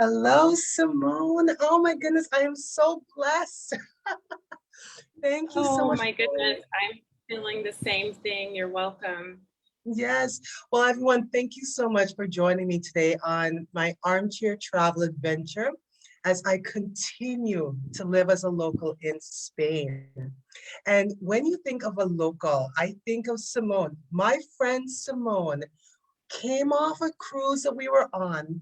Hello, Simone. Oh my goodness, I am so blessed. Thank you so Oh much my for, goodness, I'm feeling the same thing. You're welcome. yes. Well, everyone, thank you so much for joining me today on my armchair travel adventure as I continue to live as a local in Spain. And when you think of a local, I think of Simone. My friend Simone came off a cruise that we were on,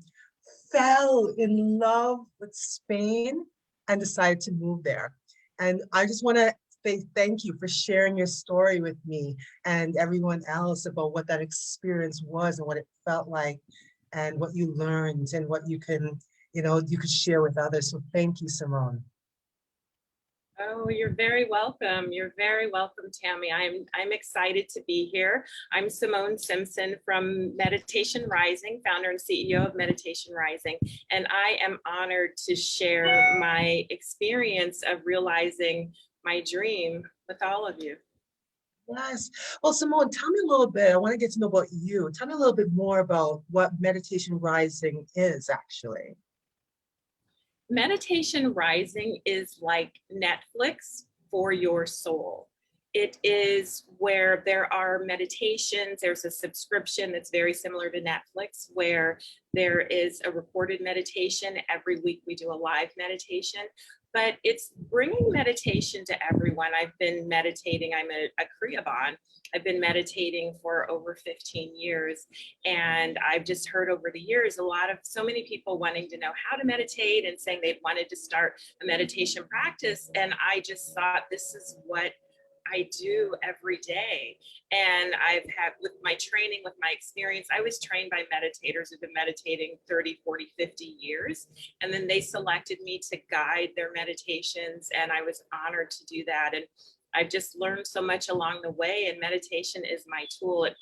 fell in love with Spain, and decided to move there. And I just want to say thank you for sharing your story with me and everyone else about what that experience was and what it felt like and what you learned and what you could share with others. So thank you, Simone. Oh, you're very welcome. You're very welcome, Tammie. I'm excited to be here. I'm Simone Simpson from Meditation Rising, founder and CEO of Meditation Rising, and I am honored to share my experience of realizing my dream with all of you. Yes. Well, Simone, tell me a little bit. I want to get to know about you. Tell me a little bit more about what Meditation Rising is actually. Meditation Rising is like Netflix for your soul. It is where there are meditations. There's a subscription that's very similar to Netflix, where there is a recorded meditation. Every week we do a live meditation, but it's bringing meditation to everyone. I've been meditating. I'm a Kriyaban. I've been meditating for over 15 years. And I've just heard over the years so many people wanting to know how to meditate and saying they wanted to start a meditation practice. And I just thought, this is what I do every day. And I've had, with my training, with my experience, I was trained by meditators who've been meditating 30, 40, 50 years. And then they selected me to guide their meditations. And I was honored to do that. And I've just learned so much along the way, and meditation is my tool. It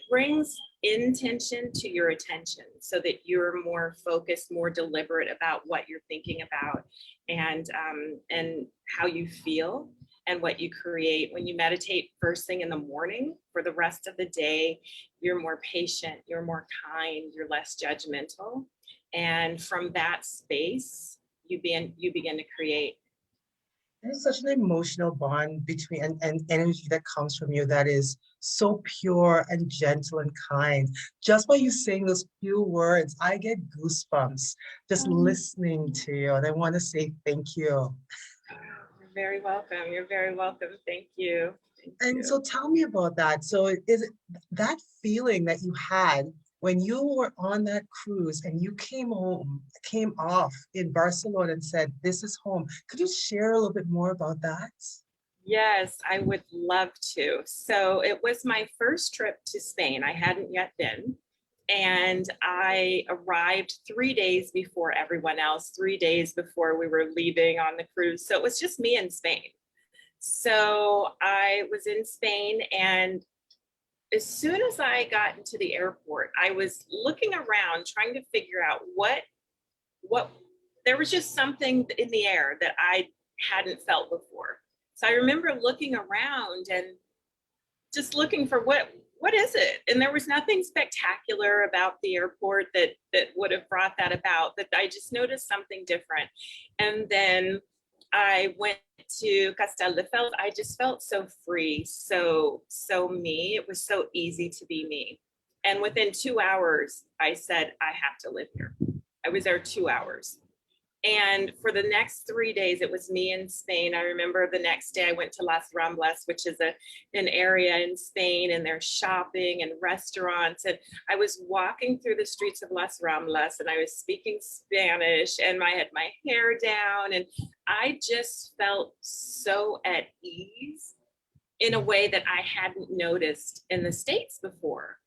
brings intention to your attention so that you're more focused, more deliberate about what you're thinking about, and how you feel and what you create. When you meditate first thing in the morning, for the rest of the day, you're more patient, you're more kind, you're less judgmental. And from that space, you begin to create. There's such an emotional bond between and energy that comes from you that is so pure and gentle and kind. Just by you saying those few words, I get goosebumps just listening to you. And I want to say thank you. You're very welcome. You're very welcome. Thank you. Thank And you. so tell me about that. So is it that feeling that you had when you were on that cruise and you came off in Barcelona and said, this is home. Could you share a little bit more about that? Yes, I would love to. So it was my first trip to Spain. I hadn't yet been. And I arrived 3 days before everyone else, 3 days before we were leaving on the cruise. So it was just me in Spain. So I was in Spain, and as soon as I got into the airport, I was looking around trying to figure out what there was just something in the air that I hadn't felt before. So I remember looking around and just looking for what is it? And there was nothing spectacular about the airport that would have brought that about, but I just noticed something different. And then I went to Castelldefels. I just felt so free, so me. It was so easy to be me. And within 2 hours, I said, I have to live here. I was there 2 hours. And for the next 3 days, it was me in Spain. I remember the next day I went to Las Ramblas, which is an area in Spain, and there's shopping and restaurants. And I was walking through the streets of Las Ramblas, and I was speaking Spanish, and I had my hair down. And I just felt so at ease in a way that I hadn't noticed in the States before.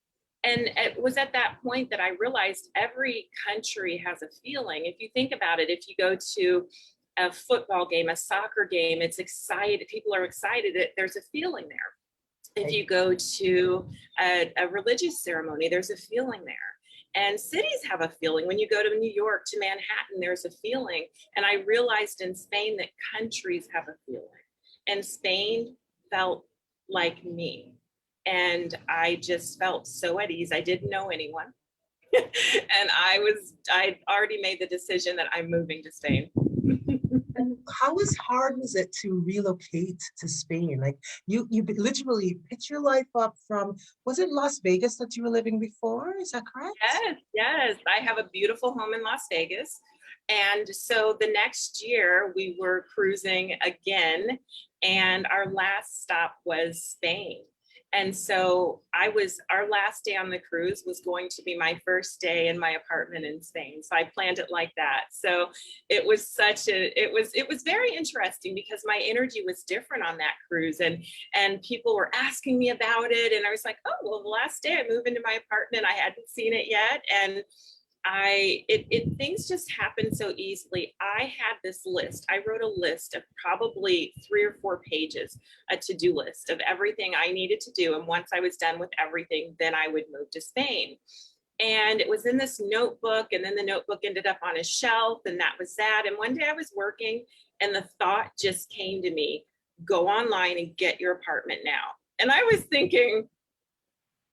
And it was at that point that I realized every country has a feeling. If you think about it, if you go to a football game, a soccer game, it's excited. People are excited. There's a feeling there. If you go to a religious ceremony, there's a feeling there. And cities have a feeling. When you go to New York, to Manhattan, there's a feeling. And I realized in Spain that countries have a feeling. And Spain felt like me. And I just felt so at ease. I didn't know anyone. And I'd already made the decision that I'm moving to Spain. And hard was it to relocate to Spain? Like you literally picked your life up from, was it Las Vegas that you were living before? Is that correct? Yes, yes. I have a beautiful home in Las Vegas. And so the next year we were cruising again, and our last stop was Spain. And so our last day on the cruise was going to be my first day in my apartment in Spain. So I planned it like that. So it was very interesting because my energy was different on that cruise, and people were asking me about it. And I was like, oh, well, the last day I moved into my apartment, I hadn't seen it yet. And things just happened so easily. I had this list. I wrote a list of probably 3 or 4 pages, a to-do list of everything I needed to do. And once I was done with everything, then I would move to Spain. And it was in this notebook, and then the notebook ended up on a shelf, and that was that. And one day I was working, and the thought just came to me, go online and get your apartment now. And I was thinking,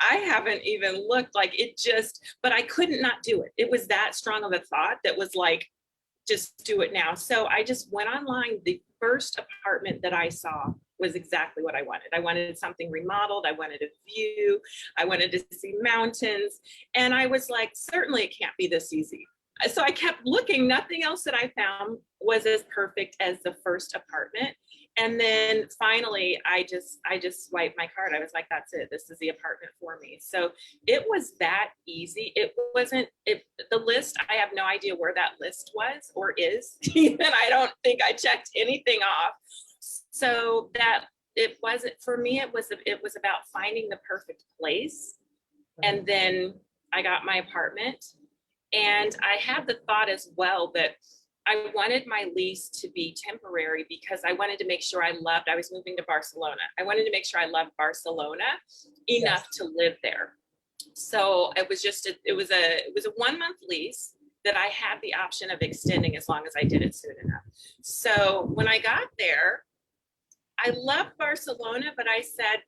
I haven't even looked, like it just, but I couldn't not do it. It was that strong of a thought that was like, just do it now. So I just went online. The first apartment that I saw was exactly what I wanted. I wanted something remodeled. I wanted a view. I wanted to see mountains. And I was like, certainly it can't be this easy. So I kept looking. Nothing else that I found was as perfect as the first apartment. And then finally, I just swiped my card. I was like, that's it. This is the apartment for me. So it was that easy. It wasn't, the list, I have no idea where that list was or is. And I don't think I checked anything off. So that it wasn't, for me, it was about finding the perfect place. And then I got my apartment. And I had the thought as well that I wanted my lease to be temporary because I wanted to make sure I was moving to Barcelona. I wanted to make sure I loved Barcelona enough to live there. So it was it was a 1 month lease that I had the option of extending as long as I did it soon enough. So when I got there, I loved Barcelona, but I said,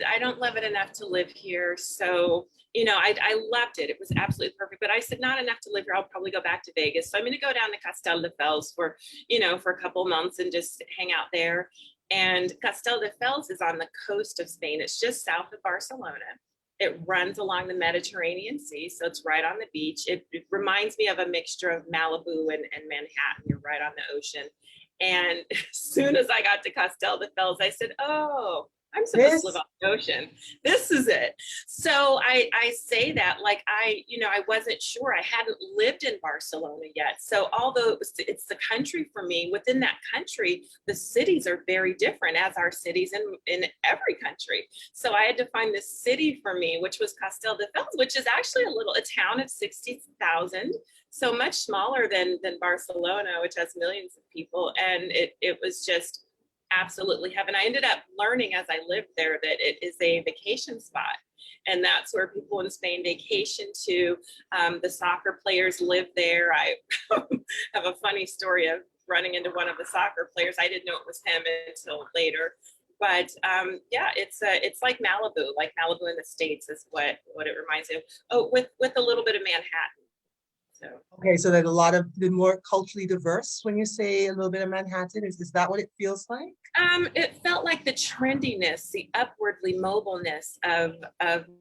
I don't love it enough to live here. So, I loved it. It was absolutely perfect. But I said, not enough to live here. I'll probably go back to Vegas. So I'm going to go down to Castelldefels for a couple months and just hang out there. And Castelldefels is on the coast of Spain. It's just south of Barcelona. It runs along the Mediterranean Sea. So it's right on the beach. It reminds me of a mixture of Malibu and Manhattan. You're right on the ocean. And as soon as I got to Castelldefels, I said, oh, I'm supposed to live on the ocean. This is it. So I say that like I wasn't sure. I hadn't lived in Barcelona yet. So although it's the country for me, within that country, the cities are very different, as are cities in every country. So I had to find this city for me, which was Castelldefels, which is actually a town of 60,000. So much smaller than Barcelona, which has millions of people. And it was just absolutely heaven. I ended up learning as I lived there that it is a vacation spot. And that's where people in Spain vacation to. The soccer players live there. I have a funny story of running into one of the soccer players. I didn't know it was him until later. But it's like Malibu in the States is what it reminds me of. Oh, with a little bit of Manhattan. So. Okay, so then the more culturally diverse when you say a little bit of Manhattan, is that what it feels like? It felt like the trendiness, the upwardly mobileness of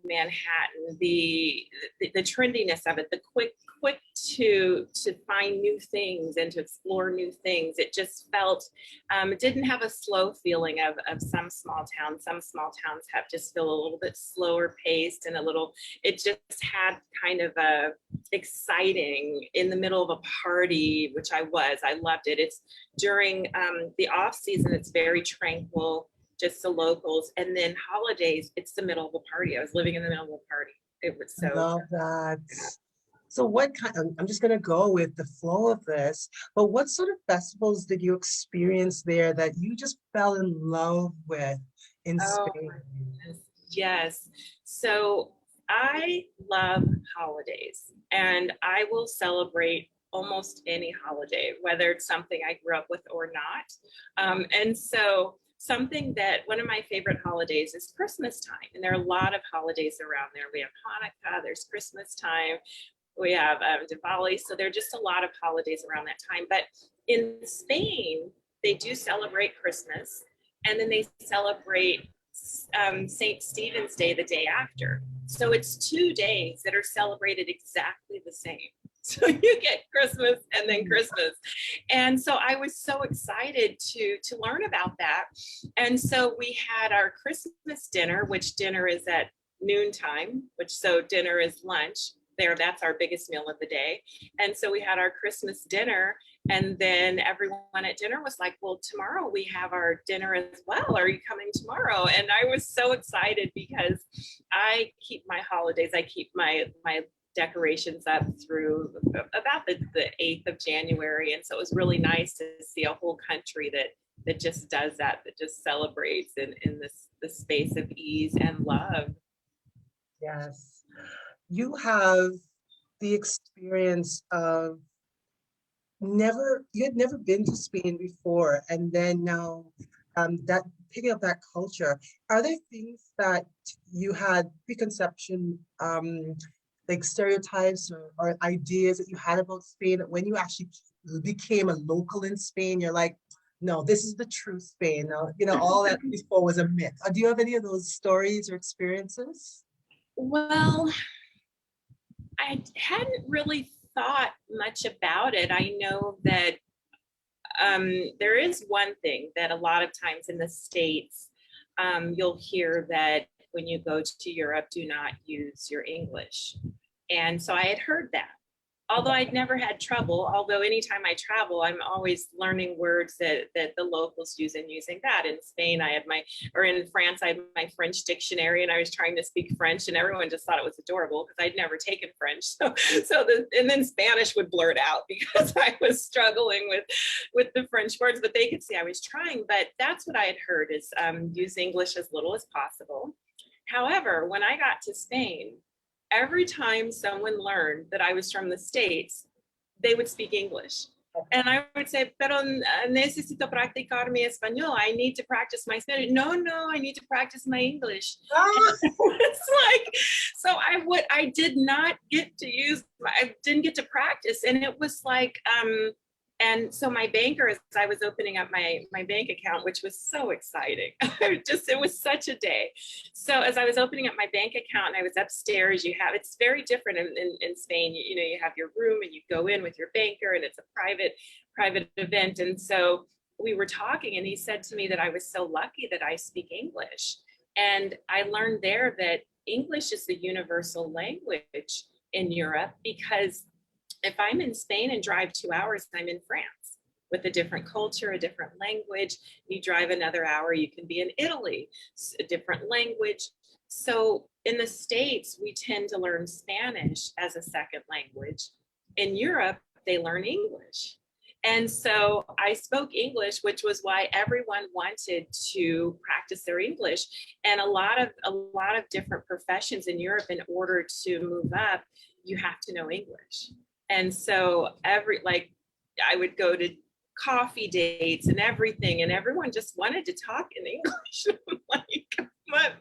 Manhattan, the trendiness of it, the quick to find new things and to explore new things. It just felt, it didn't have a slow feeling of some small towns. Some small towns feel a little bit slower paced and it just had kind of a exciting in the middle of a party, which I loved it. It's during the off season, it's very tranquil, just the locals. And then holidays, it's the middle of a party. I was living in the middle of a party. It was so. I love that. So I'm just going to go with the flow of this, but what sort of festivals did you experience there that you just fell in love with in Spain? Yes. So I love holidays, and I will celebrate almost any holiday, whether it's something I grew up with or not. And so something that one of my favorite holidays is Christmas time. And there are a lot of holidays around there. We have Hanukkah, there's Christmas time, we have Diwali. So there are just a lot of holidays around that time. But in Spain, they do celebrate Christmas, and then they celebrate St. Stephen's Day the day after. So it's 2 days that are celebrated exactly the same. So you get Christmas and then Christmas. And so I was so excited to learn about that. And so we had our Christmas dinner, which dinner is at noontime, so dinner is lunch. That's our biggest meal of the day. And so we had our Christmas dinner, and then everyone at dinner was like, well, tomorrow we have our dinner as well. Are you coming tomorrow? And I was so excited because I keep my holidays, I keep my decorations up through about the 8th of January. And so it was really nice to see a whole country that just does that just celebrates in this space of ease and love. Yes. You have the experience of you had never been to Spain before, and then now that picking up that culture. Are there things that you had preconception, like stereotypes or ideas that you had about Spain that when you actually became a local in Spain, you're like, no, this is the true Spain. Now, all that before was a myth. Do you have any of those stories or experiences? Well, I hadn't really thought much about it. I know that there is one thing that a lot of times in the States, you'll hear that when you go to Europe, do not use your English. And so I had heard that. Although I'd never had trouble, although anytime I travel, I'm always learning words that the locals use and using that. In Spain, in France, I had my French dictionary, and I was trying to speak French, and everyone just thought it was adorable because I'd never taken French. And then Spanish would blurt out because I was struggling with the French words, but they could see I was trying. But that's what I had heard is use English as little as possible. However, when I got to Spain, every time someone learned that I was from the States, they would speak English. And I would say, pero necesito practicar mi español. I need to practice my Spanish. No, I need to practice my English. It's like, so I didn't get to practice. And it was like, and so my banker, as I was opening up my bank account, which was so exciting, it was such a day. So as I was opening up my bank account and I was upstairs, it's very different in Spain. You have your room and you go in with your banker, and it's a private event. And so we were talking, and he said to me that I was so lucky that I speak English. And I learned there that English is the universal language in Europe, because if I'm in Spain and drive 2 hours, I'm in France with a different culture, a different language. You drive another hour, you can be in Italy, a different language. So in the States, we tend to learn Spanish as a second language. In Europe, they learn English. And so I spoke English, which was why everyone wanted to practice their English. And a lot of different professions in Europe, in order to move up, you have to know English. And so I would go to coffee dates and everything, and everyone just wanted to talk in English, like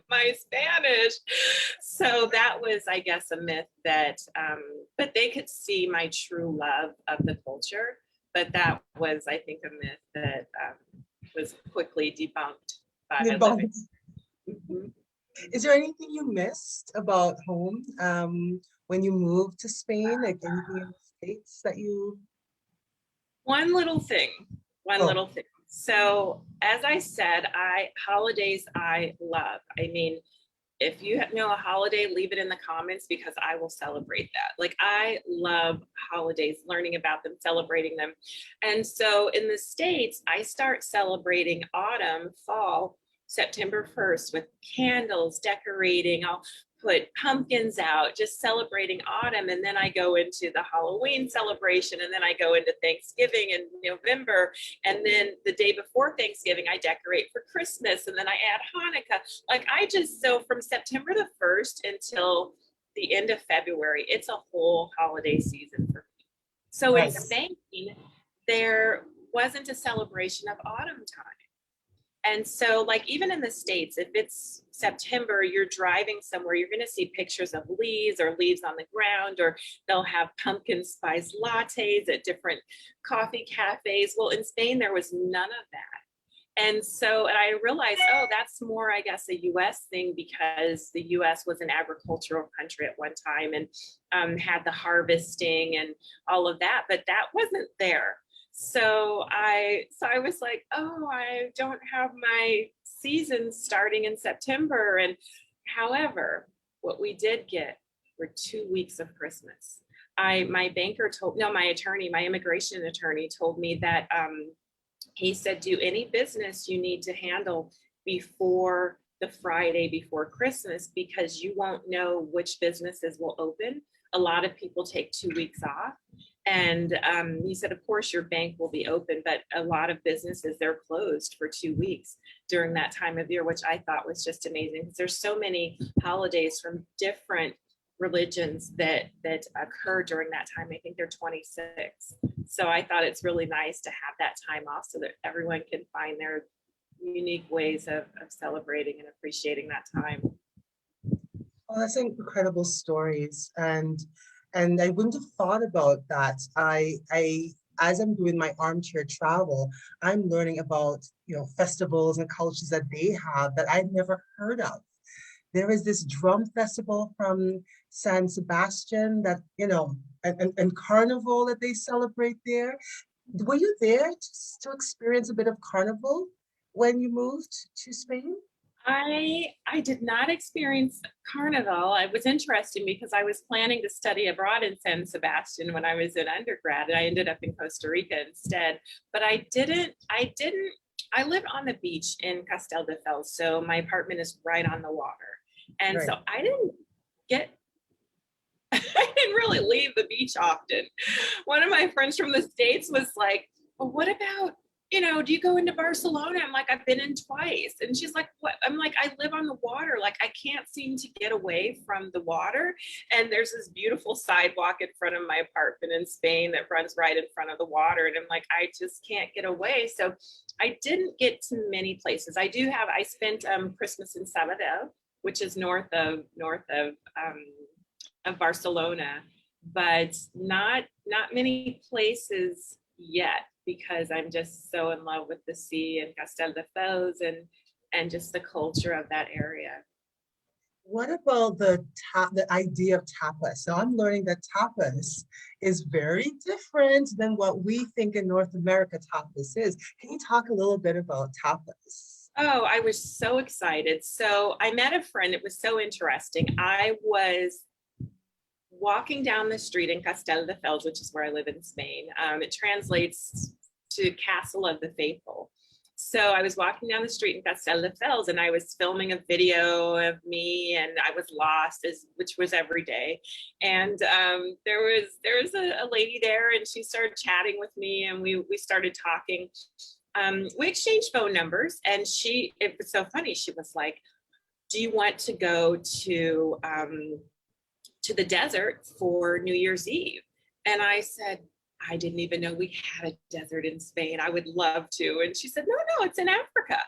my Spanish. So that was, I guess, a myth that, but they could see my true love of the culture. But that was, I think, a myth that was quickly debunked by living. Mm-hmm. Is there anything you missed about home when you moved to Spain? Like anything in the States that you? One little thing. So as I said, holidays I love. I mean, if you know a holiday, leave it in the comments, because I will celebrate that. Like, I love holidays, learning about them, celebrating them. And so in the States, I start celebrating autumn, fall, September 1st with candles, decorating. I'll put pumpkins out, just celebrating autumn. And then I go into the Halloween celebration, and then I go into Thanksgiving in November. And then the day before Thanksgiving, I decorate for Christmas, and then I add Hanukkah. So from September the 1st until the end of February, it's a whole holiday season for me. So in Spain, there wasn't a celebration of autumn time. And so like even in the States, if it's September, you're driving somewhere, you're going to see pictures of leaves or leaves on the ground, or they'll have pumpkin spice lattes at different coffee cafes. Well, in Spain, there was none of that. And so, and I realized, oh, that's more, I guess, a US thing, because the US was an agricultural country at one time, and had the harvesting and all of that, but that wasn't there. So I was like, oh, I don't have my season starting in September. And however, what we did get were 2 weeks of Christmas. My banker told, no, my attorney, my immigration attorney told me that he said, do any business you need to handle before the Friday before Christmas, because you won't know which businesses will open. A lot of people take 2 weeks off. And he said, of course, your bank will be open, but a lot of businesses, they're closed for 2 weeks during that time of year, which I thought was just amazing, because there's so many holidays from different religions that occur during that time. I think they're 26. So I thought it's really nice to have that time off so that everyone can find their unique ways of celebrating and appreciating that time. Oh, that's incredible stories. And I wouldn't have thought about that. I as I'm doing my armchair travel, I'm learning about, festivals and cultures that they have that I've never heard of. There is this drum festival from San Sebastian that, and carnival that they celebrate there. Were you there to experience a bit of carnival when you moved to Spain? I did not experience Carnival. It was interesting because I was planning to study abroad in San Sebastian when I was in undergrad, and I ended up in Costa Rica instead. But I live on the beach in Castelldefels, so my apartment is right on the water. And Right. so I didn't get I didn't really leave the beach often. One of my friends from the States was like, well, what about, do you go into Barcelona? I'm like, I've been in twice. And she's like, what? I'm like, I live on the water. Like, I can't seem to get away from the water. And there's this beautiful sidewalk in front of my apartment in Spain that runs right in front of the water. And I'm like, I just can't get away. So I didn't get to many places. I spent Christmas in Sabadell, which is north of Barcelona, but not many places yet, because I'm just so in love with the sea and Castelldefels and just the culture of that area. What about the idea of tapas? So I'm learning that tapas is very different than what we think in North America tapas is. Can you talk a little bit about tapas? Oh, I was so excited. So I met a friend. It was so interesting. I was walking down the street in Castelldefels, which is where I live in Spain. It translates to Castle of the Faithful. So I was walking down the street in Castelldefels, and I was filming a video of me, and I was lost, which was every day. And there was a lady there, and she started chatting with me, and we started talking. We exchanged phone numbers, and it was so funny. She was like, do you want to go to the desert for New Year's Eve? And I said, I didn't even know we had a desert in Spain. I would love to. And she said, no, it's in Africa.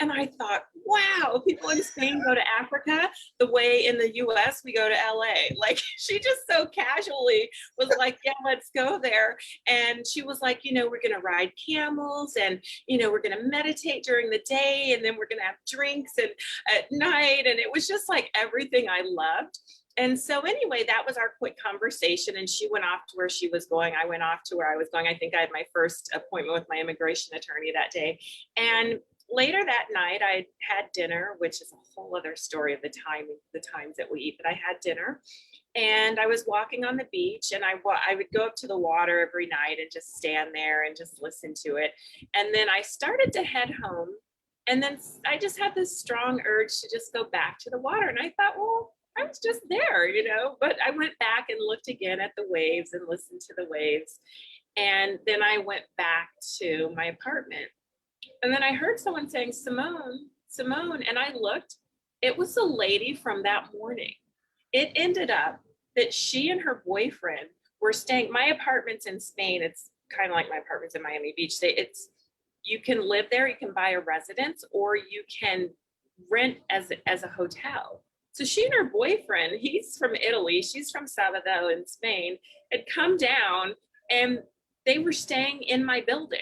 And I thought, wow, people in Spain go to Africa the way in the US we go to LA. Like, she just so casually was like, yeah, let's go there. And she was like, we're going to ride camels, and, we're going to meditate during the day, and then we're going to have drinks and at night. And it was just like everything I loved. And so anyway, that was our quick conversation, and she went off to where she was going. I went off to where I was going. I think I had my first appointment with my immigration attorney that day. And later that night, I had dinner, which is a whole other story of the times that we eat, but I had dinner, and I was walking on the beach, and I would go up to the water every night and just stand there and just listen to it. And then I started to head home, and then I just had this strong urge to just go back to the water. And I thought, well, I was just there, but I went back and looked again at the waves and listened to the waves. And then I went back to my apartment. And then I heard someone saying, Simone, Simone. And I looked, it was the lady from that morning. It ended up that she and her boyfriend were staying, my apartment's in Spain. It's kind of like my apartment's in Miami Beach. It's you can live there, you can buy a residence, or you can rent as a hotel. So she and her boyfriend, he's from Italy, she's from Sabadell in Spain, had come down and they were staying in my building.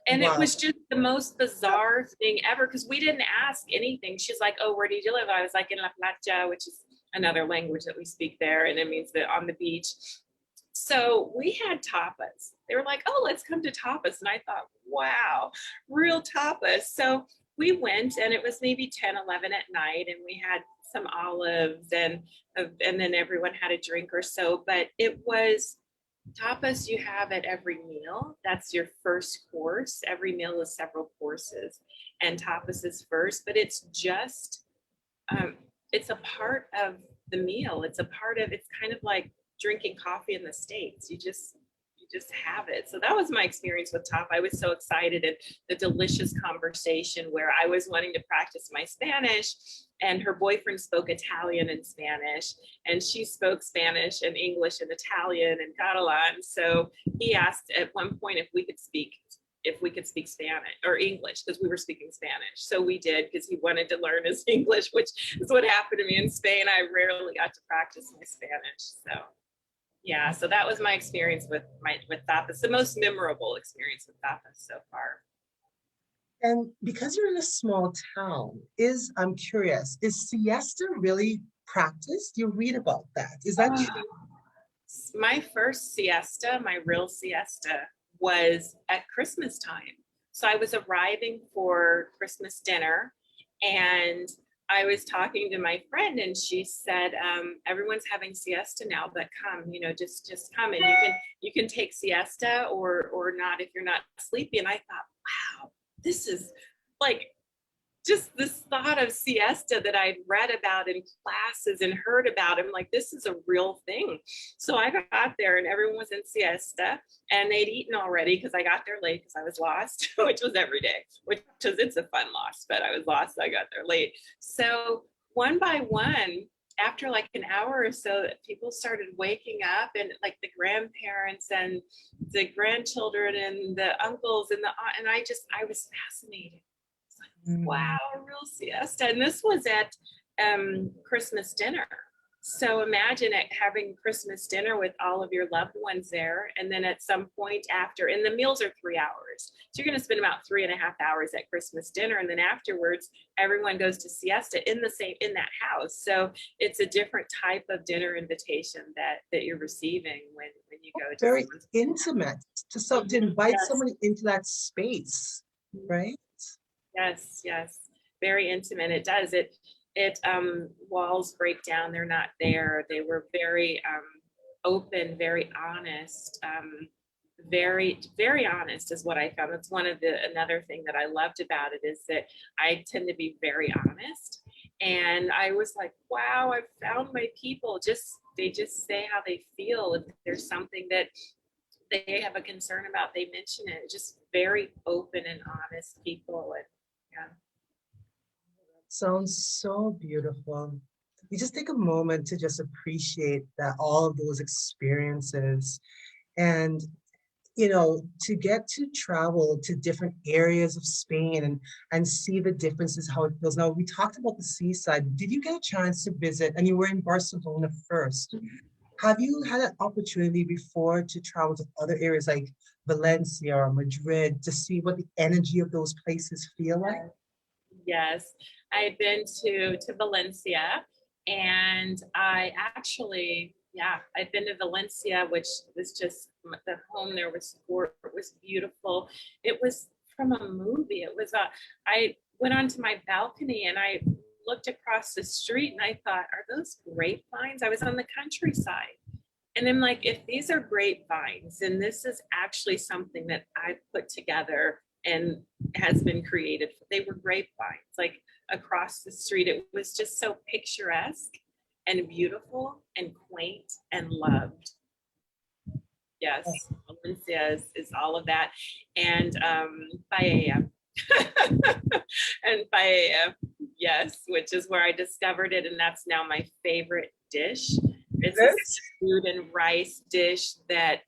And it Wow. was just the most bizarre thing ever because we didn't ask anything. She's like, oh, where did you live? I was like, in La Playa, which is another language that we speak there. And it means that on the beach. So we had tapas. They were like, oh, let's come to tapas. And I thought, wow, real tapas. So we went and it was maybe 10, 11 at night and we had some olives and then everyone had a drink or so. But it was tapas you have at every meal. That's your first course. Every meal is several courses and tapas is first, but it's just, it's a part of the meal. It's kind of like drinking coffee in the States. You just have it. So that was my experience with tapa. I was so excited, and the delicious conversation where I was wanting to practice my Spanish and her boyfriend spoke Italian and Spanish and she spoke Spanish and English and Italian and Catalan. So he asked at one point if we could speak Spanish or English because we were speaking Spanish. So we did because he wanted to learn his English, which is what happened to me in Spain. I rarely got to practice my Spanish. So yeah, so that was my experience with tapas, the most memorable experience with tapas so far. And because you're in a small town, I'm curious, is siesta really practiced? You read about that. Is that true? My first siesta, my real siesta, was at Christmas time. So I was arriving for Christmas dinner and I was talking to my friend and she said, everyone's having siesta now, but come, just come and you can take siesta or not if you're not sleepy. And I thought, wow, this is like just this thought of siesta that I'd read about in classes and heard about. I'm like, this is a real thing. So I got there and everyone was in siesta and they'd eaten already because I got there late because I was lost, which was every day, it's a fun loss, but I was lost. So I got there late. So one by one, after like an hour or so, people started waking up and like the grandparents and the grandchildren and the uncles and I was fascinated. Wow, a real siesta. And this was at Christmas dinner. So imagine having Christmas dinner with all of your loved ones there. And then at some point after, and the meals are 3 hours. So you're going to spend about 3.5 hours at Christmas dinner. And then afterwards, everyone goes to siesta in that house. So it's a different type of dinner invitation that you're receiving when you go to very intimate to invite Yes. somebody into that space, right? Yes, very intimate. It does. It walls break down. They're not there. They were very open, very honest. Very, very honest is what I found. That's another thing that I loved about it is that I tend to be very honest. And I was like, wow, I've found my people. They just say how they feel. If there's something that they have a concern about, they mention it. Just very open and honest people. And yeah. Sounds so beautiful. You just take a moment to just appreciate that all of those experiences and to get to travel to different areas of Spain and see the differences, how it feels. Now, we talked about the seaside. Did you get a chance to visit, and you were in Barcelona first? Have you had an opportunity before to travel to other areas like Valencia or Madrid to see what the energy of those places feel like? Yes, I had been to Valencia, and I'd been to Valencia, which was just the home there was beautiful. It was from a movie. I went onto my balcony and I looked across the street and I thought, are those grapevines? I was on the countryside. And I'm like, if these are grapevines, then this is actually something that I put together and has been created. They were grapevines, like across the street. It was just so picturesque and beautiful and quaint and loved. Yes, Valencia is all of that. And paella. And paella, yes, which is where I discovered it. And that's now my favorite dish. It's a food and rice dish that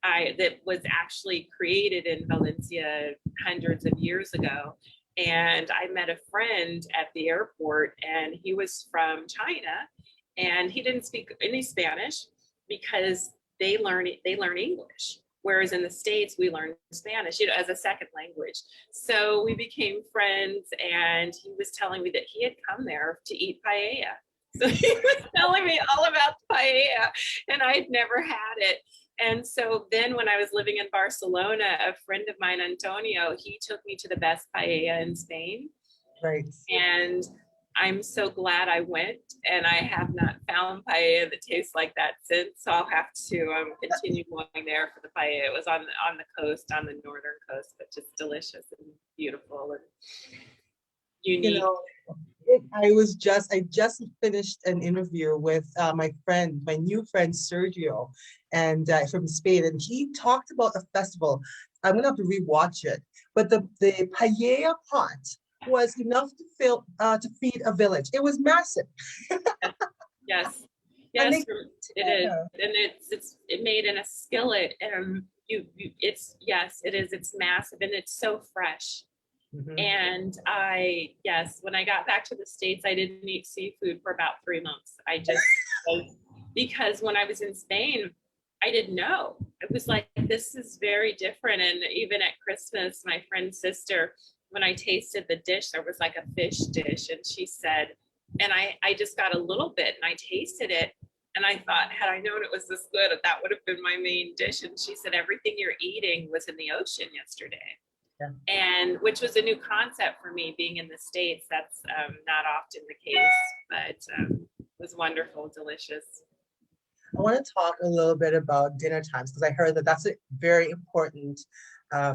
that was actually created in Valencia hundreds of years ago. And I met a friend at the airport, and he was from China, and he didn't speak any Spanish because they learn English. Whereas in the States, we learn Spanish, as a second language. So we became friends, and he was telling me that he had come there to eat paella. So he was telling me all about paella, and I'd never had it. And so then when I was living in Barcelona, a friend of mine, Antonio, he took me to the best paella in Spain. Right. And I'm so glad I went, and I have not found paella that tastes like that since. So I'll have to continue going there for the paella. It was on the coast, on the northern coast, but just delicious and beautiful and unique. I just finished an interview with my new friend Sergio, and from Spain, and he talked about a festival. I'm gonna have to rewatch it, but the paella pot was enough to feed a village. It was massive. Yes, And yes, it is, and it's made in a skillet, and it is. It's massive, and it's so fresh. Mhm. And when I got back to the States, I didn't eat seafood for about 3 months. Because when I was in Spain, I didn't know. It was like, this is very different. And even at Christmas, my friend's sister, when I tasted the dish, there was like a fish dish. And she said, and I just got a little bit and I tasted it. And I thought, had I known it was this good, that would have been my main dish. And she said, everything you're eating was in the ocean yesterday. Yeah. And which was a new concept for me being in the States. That's not often the case, but it was wonderful, delicious. I want to talk a little bit about dinner times, because I heard that that's a very important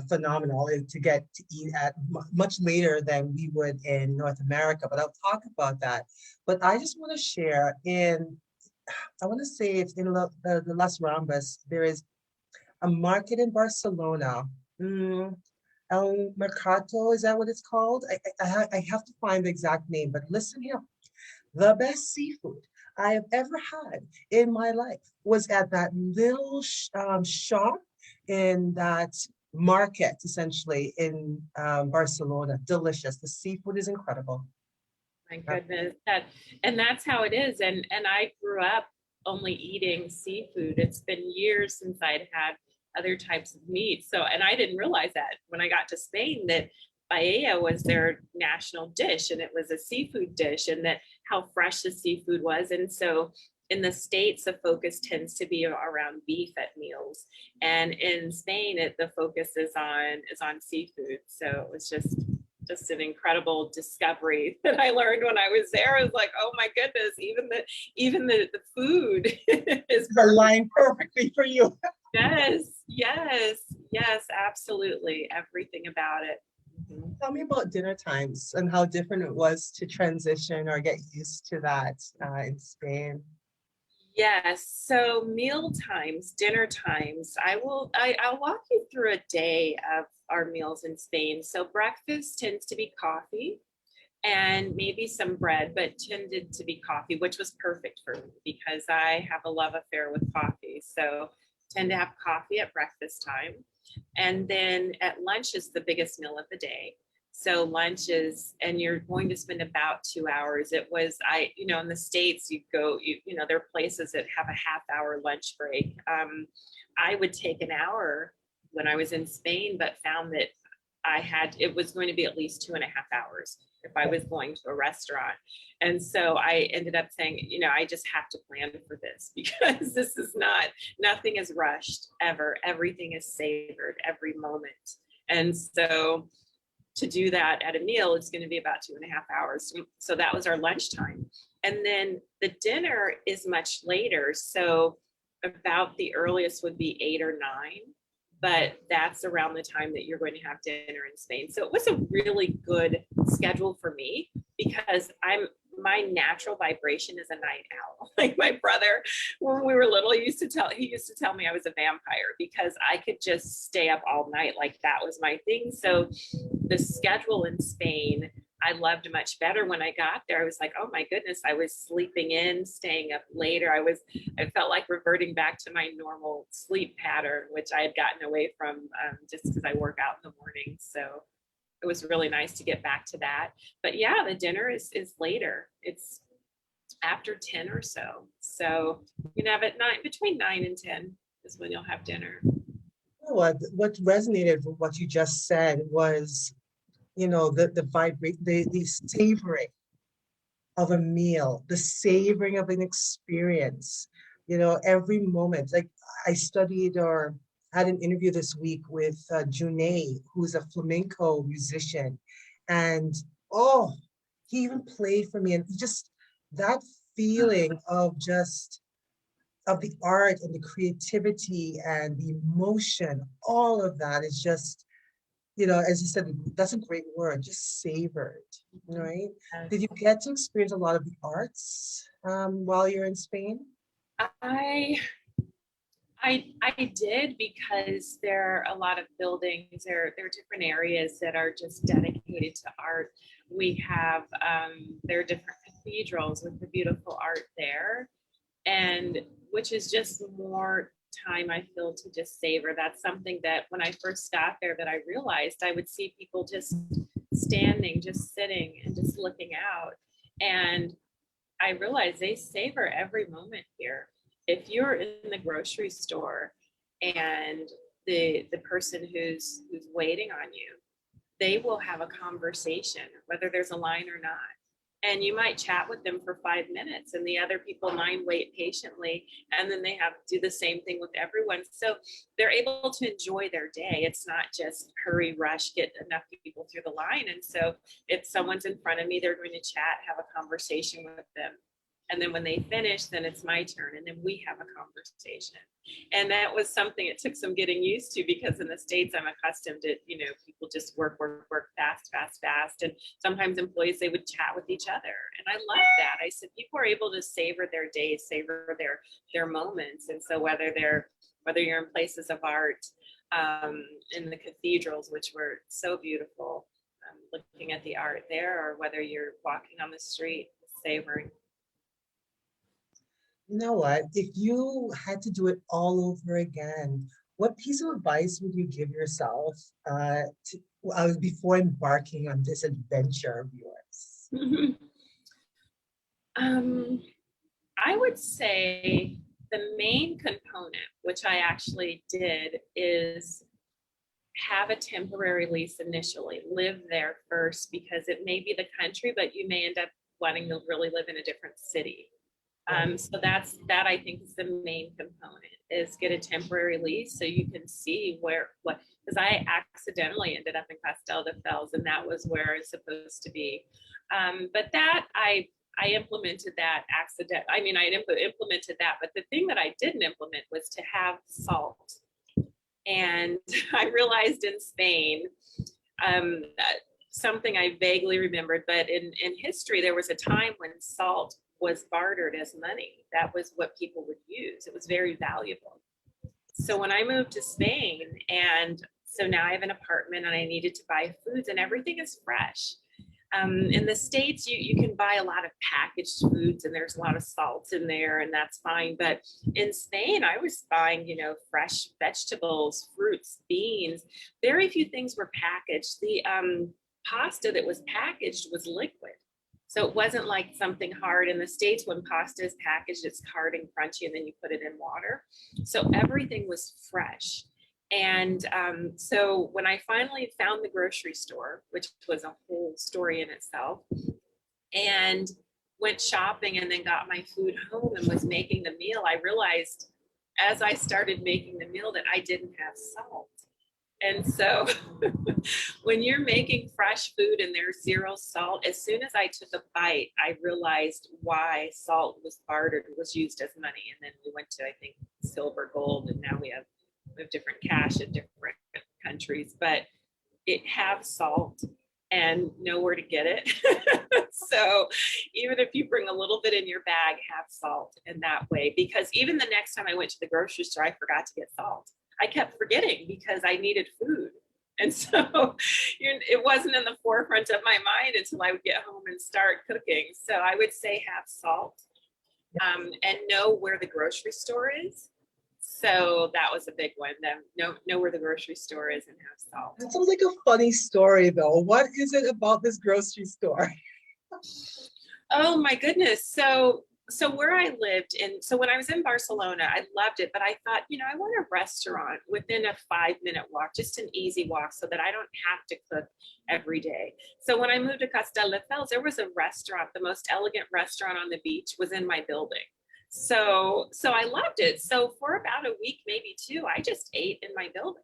phenomenon, to get to eat at much later than we would in North America. But I'll talk about that. But I just want to share I want to say it's in the Las Ramblas. There is a market in Barcelona. El Mercato, is that what it's called? I have to find the exact name, but listen here. The best seafood I have ever had in my life was at that little shop in that market, essentially, in Barcelona. Delicious. The seafood is incredible. My goodness, that's how it is. And I grew up only eating seafood. It's been years since I'd had other types of meat. So, and I didn't realize that when I got to Spain, that paella was their national dish, and it was a seafood dish, and that how fresh the seafood was. And so in the States, the focus tends to be around beef at meals. And in Spain, the focus is on seafood. So it was just an incredible discovery that I learned when I was there. I was like, oh my goodness, even the food is aligned perfectly for you. Yes, absolutely. Everything about it. Mm-hmm. Tell me about dinner times and how different it was to transition or get used to that in Spain. Yes. So meal times, dinner times, I'll walk you through a day of our meals in Spain. So breakfast tends to be coffee and maybe some bread, but tended to be coffee, which was perfect for me because I have a love affair with coffee. So tend to have coffee at breakfast time. And then at lunch is the biggest meal of the day. So lunch is, and you're going to spend about 2 hours. It was, in the States, there are places that have a half-hour lunch break. I would take an hour when I was in Spain, but found that it was going to be at least 2.5 hours if I was going to a restaurant. And so I ended up saying, I just have to plan for this because nothing is rushed ever. Everything is savored every moment. And so to do that at a meal, it's going to be about 2.5 hours. So that was our lunchtime. And then the dinner is much later. So about the earliest would be 8 or 9, but that's around the time that you're going to have dinner in Spain. So it was a really good schedule for me because my natural vibration is a night owl. Like my brother, when we were little, he used to tell me I was a vampire because I could just stay up all night. Like that was my thing. So the schedule in Spain, I loved much better when I got there. I was like, oh my goodness, I was sleeping in, staying up later. I felt like reverting back to my normal sleep pattern, which I had gotten away from just because I work out in the morning. So it was really nice to get back to that. But yeah, the dinner is later. It's after 10 or so. So you can have it between 9 and 10 is when you'll have dinner. What resonated with what you just said was, the savoring of a meal, the savoring of an experience, every moment. Like I studied or had an interview this week with Juné, who's a flamenco musician. And oh, he even played for me. And just that feeling of the art and the creativity and the emotion, all of that is just, as you said, that's a great word, just savored, right? Did you get to experience a lot of the arts while you're in Spain? I I did, because there are a lot of buildings. There are different areas that are just dedicated to art. We have there are different cathedrals with the beautiful art there, and which is just more time I feel to just savor. That's something that when I first got there that I realized I would see people just standing, just sitting and just looking out. And I realized they savor every moment here. If you're in the grocery store and the person who's waiting on you, they will have a conversation, whether there's a line or not. And you might chat with them for 5 minutes, and the other people might wait patiently, and then they have to do the same thing with everyone. So they're able to enjoy their day. It's not just hurry, rush, get enough people through the line. And so if someone's in front of me, they're going to chat, have a conversation with them. And then when they finish, then it's my turn, and then we have a conversation. And that was something it took some getting used to, because in the States, I'm accustomed to, people just work fast. And sometimes employees, they would chat with each other. And I loved that. I said, people are able to savor their days, savor their moments. And so whether you're in places of art, in the cathedrals, which were so beautiful, looking at the art there, or whether you're walking on the street, savoring. You know what? If you had to do it all over again, what piece of advice would you give yourself before embarking on this adventure of yours? I would say the main component, which I actually did, is have a temporary lease initially, live there first, because it may be the country, but you may end up wanting to really live in a different city. So that I think is the main component, is get a temporary lease so you can see because I accidentally ended up in Castel de Fels, and that was where it's supposed to be. But that I implemented that I implemented that, but the thing that I didn't implement was to have salt. And I realized in Spain, something I vaguely remembered, but in history, there was a time when salt was bartered as money. That was what people would use. It was very valuable. So when I moved to Spain, and so now I have an apartment and I needed to buy foods, and everything is fresh. In the States, you can buy a lot of packaged foods, and there's a lot of salt in there, and that's fine. But in Spain, I was buying, fresh vegetables, fruits, beans. Very few things were packaged. The pasta that was packaged was liquid. So it wasn't like something hard. In the States, when pasta is packaged, it's hard and crunchy, and then you put it in water. So everything was fresh. And so when I finally found the grocery store, which was a whole story in itself, and went shopping and then got my food home and was making the meal, I realized as I started making the meal that I didn't have salt. And so when you're making fresh food and there's zero salt, as soon as I took a bite, I realized why salt was bartered, was used as money. And then we went to, I think, silver, gold, and now we have different cash in different countries, but it has salt and know where to get it. So even if you bring a little bit in your bag, have salt in that way, because even the next time I went to the grocery store, I forgot to get salt. I kept forgetting because I needed food. And so it wasn't in the forefront of my mind until I would get home and start cooking. So I would say have salt, and know where the grocery store is. So that was a big one. Know where the grocery store is and have salt. That sounds like a funny story though. What is it about this grocery store? Oh my goodness. So where I lived so when I was in Barcelona, I loved it, but I thought, I want a restaurant within a 5-minute walk, just an easy walk so that I don't have to cook every day. So when I moved to Castelldefels, there was a restaurant, the most elegant restaurant on the beach was in my building. So I loved it. So for about a week, maybe two, I just ate in my building.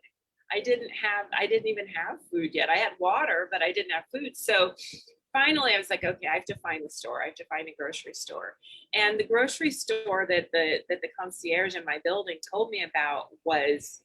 I didn't even have food yet. I had water, but I didn't have food. So finally I was like, okay, I have to find the store. I have to find a grocery store. And the grocery store that the concierge in my building told me about was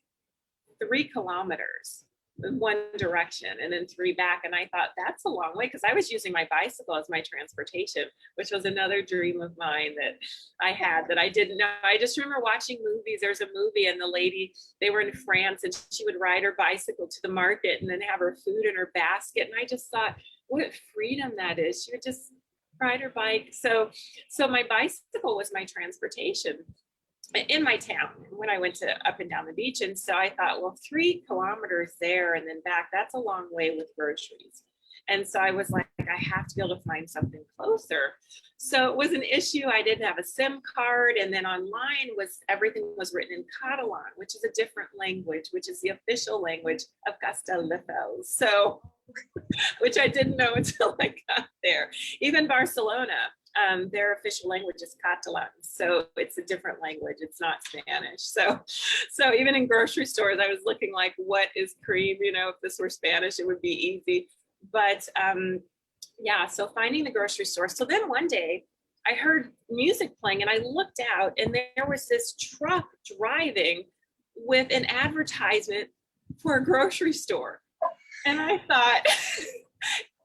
3 kilometers in one direction and then 3 back. And I thought that's a long way, because I was using my bicycle as my transportation, which was another dream of mine that I had that I didn't know. I just remember watching movies. There's a movie and the lady, they were in France and she would ride her bicycle to the market and then have her food in her basket. And I just thought, what freedom that is. She would just ride her bike. So my bicycle was my transportation in my town when I went to up and down the beach. And so I thought, well, 3 kilometers there and then back, that's a long way with groceries. And so I was like, I have to be able to find something closer. So it was an issue. I didn't have a SIM card. And then online everything was written in Catalan, which is a different language, which is the official language of Castelldefels. So, which I didn't know until I got there. Even Barcelona, their official language is Catalan. So it's a different language. It's not Spanish. So even in grocery stores, I was looking like, what is cream? If this were Spanish, it would be easy. But so finding the grocery store. So then one day I heard music playing and I looked out and there was this truck driving with an advertisement for a grocery store. And I thought,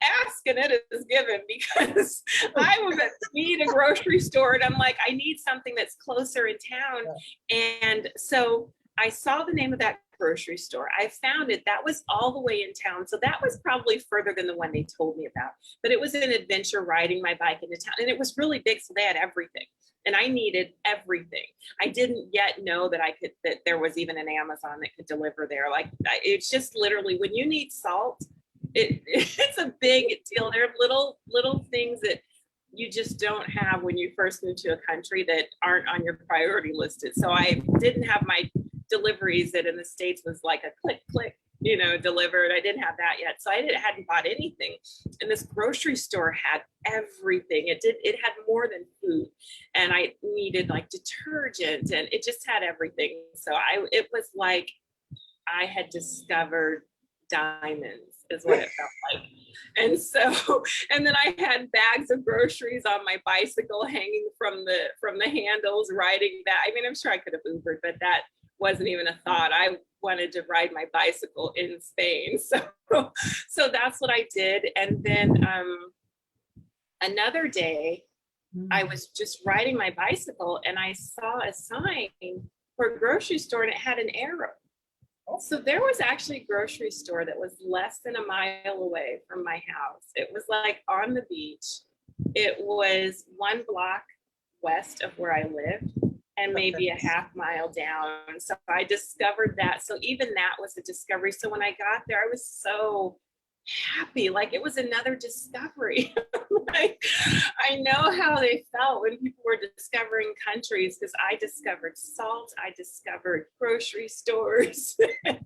ask and it is given, because I was need a grocery store and I'm like, I need something that's closer in town. And so I saw the name of that grocery store. I found it. That was all the way in town. So that was probably further than the one they told me about. But it was an adventure riding my bike into town. And it was really big. So they had everything. And I needed everything. I didn't yet know that that there was even an Amazon that could deliver there. Like, it's just literally when you need salt, it's a big deal. There are little things that you just don't have when you first move to a country that aren't on your priority listed. So I didn't have my deliveries that in the States was like a click, delivered. I didn't have that yet. So I hadn't bought anything. And this grocery store had everything. It had more than food. And I needed like detergent and it just had everything. So it was like I had discovered diamonds is what it felt like. And then I had bags of groceries on my bicycle hanging from the handles, riding that. I mean, I'm sure I could have Ubered, but that wasn't even a thought. I wanted to ride my bicycle in Spain. So that's what I did. And then another day, I was just riding my bicycle and I saw a sign for a grocery store and it had an arrow. So there was actually a grocery store that was less than a mile away from my house. It was like on the beach. It was 1 block west of where I lived and maybe a half mile down. So I discovered that. So even that was a discovery. So when I got there, I was so happy. Like it was another discovery. Like, I know how they felt when people were discovering countries, because I discovered salt, I discovered grocery stores. That's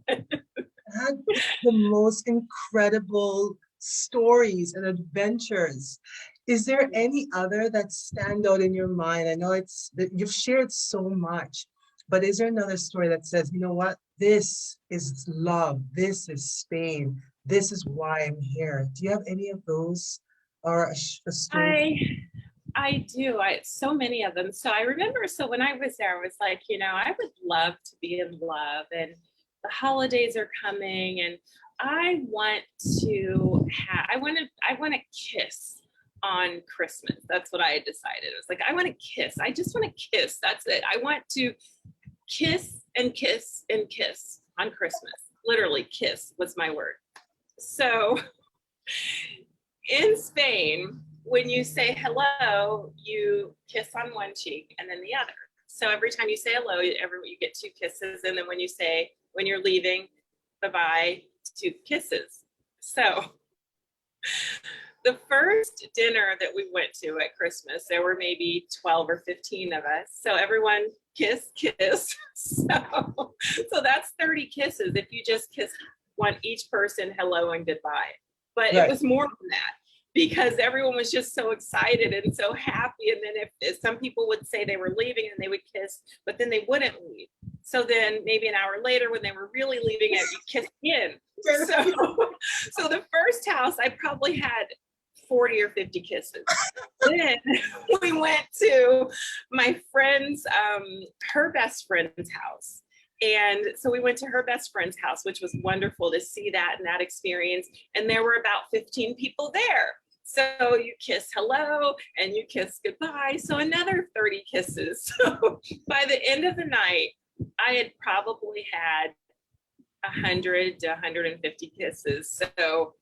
the most incredible stories and adventures. Is there any other that stand out in your mind? I know you've shared so much, but is there another story that says, you know what, this is love, this is Spain, this is why I'm here? Do you have any of those, or a story? I do. So many of them. So I remember, so when I was there, I was like, I would love to be in love, and the holidays are coming, and I want to kiss on Christmas. That's what I had decided. It was like, I want to kiss. I just want to kiss. That's it. I want to kiss and kiss and kiss on Christmas. literally kiss was my word. So in Spain, when you say hello, you kiss on one cheek and then the other. So every time you say hello, you get 2 kisses. And then when you're leaving, bye-bye, 2 kisses. So the first dinner that we went to at Christmas, there were maybe 12 or 15 of us. So everyone kiss. So that's 30 kisses if you just kiss each person hello and goodbye. But Right. it was more than that because everyone was just so excited and so happy. And then if some people would say they were leaving and they would kiss, but then they wouldn't leave. So then maybe an hour later when they were really leaving it, you kiss again. So the first house, I probably had 40 or 50 kisses. Then we went to my friend's, her best friend's house. And so we went to her best friend's house, which was wonderful to see that and that experience. And there were about 15 people there. So you kiss hello and you kiss goodbye. So another 30 kisses. So by the end of the night, I had probably had 100 to 150 kisses. So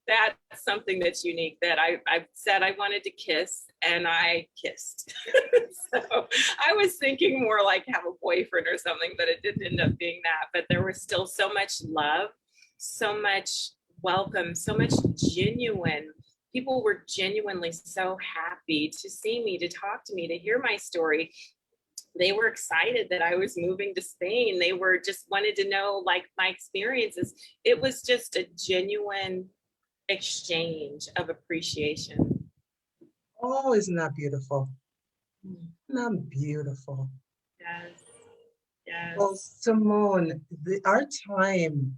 that's something that's unique that I said I wanted to kiss and I kissed. So I was thinking more like have a boyfriend or something, but it didn't end up being that. But there was still so much love, so much welcome, so much genuine. People were genuinely so happy to see me, to talk to me, to hear my story. They were excited that I was moving to Spain. They were just wanted to know like my experiences. It was just a genuine exchange of appreciation. Oh, isn't that beautiful? Isn't that beautiful? Yes. Yes. Well, Simone, our time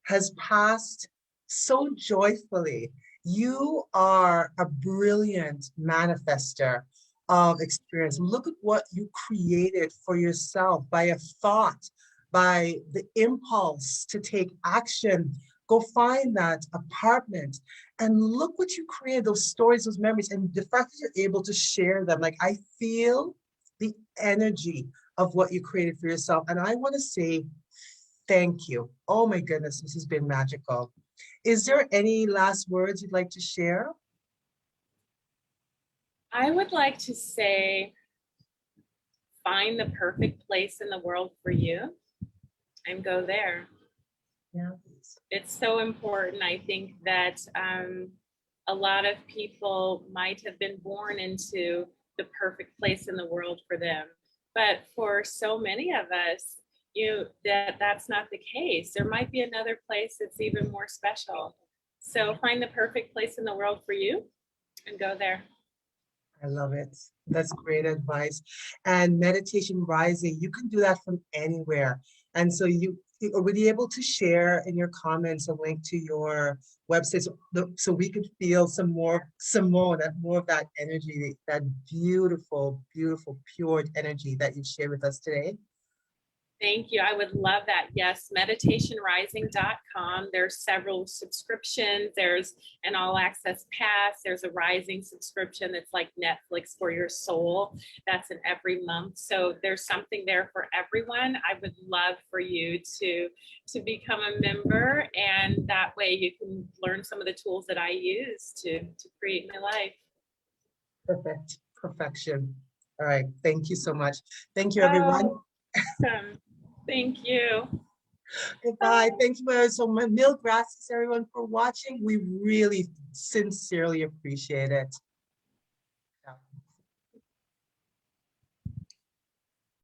has passed so joyfully. You are a brilliant manifester of experience. Look at what you created for yourself by a thought, by the impulse to take action. Go find that apartment and look what you created, those stories, those memories, and the fact that you're able to share them. Like, I feel the energy of what you created for yourself. And I want to say thank you. Oh my goodness, this has been magical. Is there any last words you'd like to share? I would like to say, find the perfect place in the world for you and go there. Yeah. It's so important. I think that a lot of people might have been born into the perfect place in the world for them. But for so many of us, that's not the case. There might be another place that's even more special. So find the perfect place in the world for you and go there. I love it. That's great advice. And meditation rising, you can do that from anywhere. And so you are really able to share in your comments a link to your website so we could feel some more Simone, more of that energy, that beautiful, beautiful, pure energy that you've shared with us today. Thank you. I would love that. Yes, meditationrising.com. There's several subscriptions. There's an all access pass. There's a rising subscription that's like Netflix for your soul. That's an every month. So there's something there for everyone. I would love for you to become a member, and that way you can learn some of the tools that I use to create my life. Perfect. Perfection. All right. Thank you so much. Thank you, everyone. Awesome. Thank you. Goodbye. Thank you so much. Mil gracias, everyone, for watching. We really sincerely appreciate it.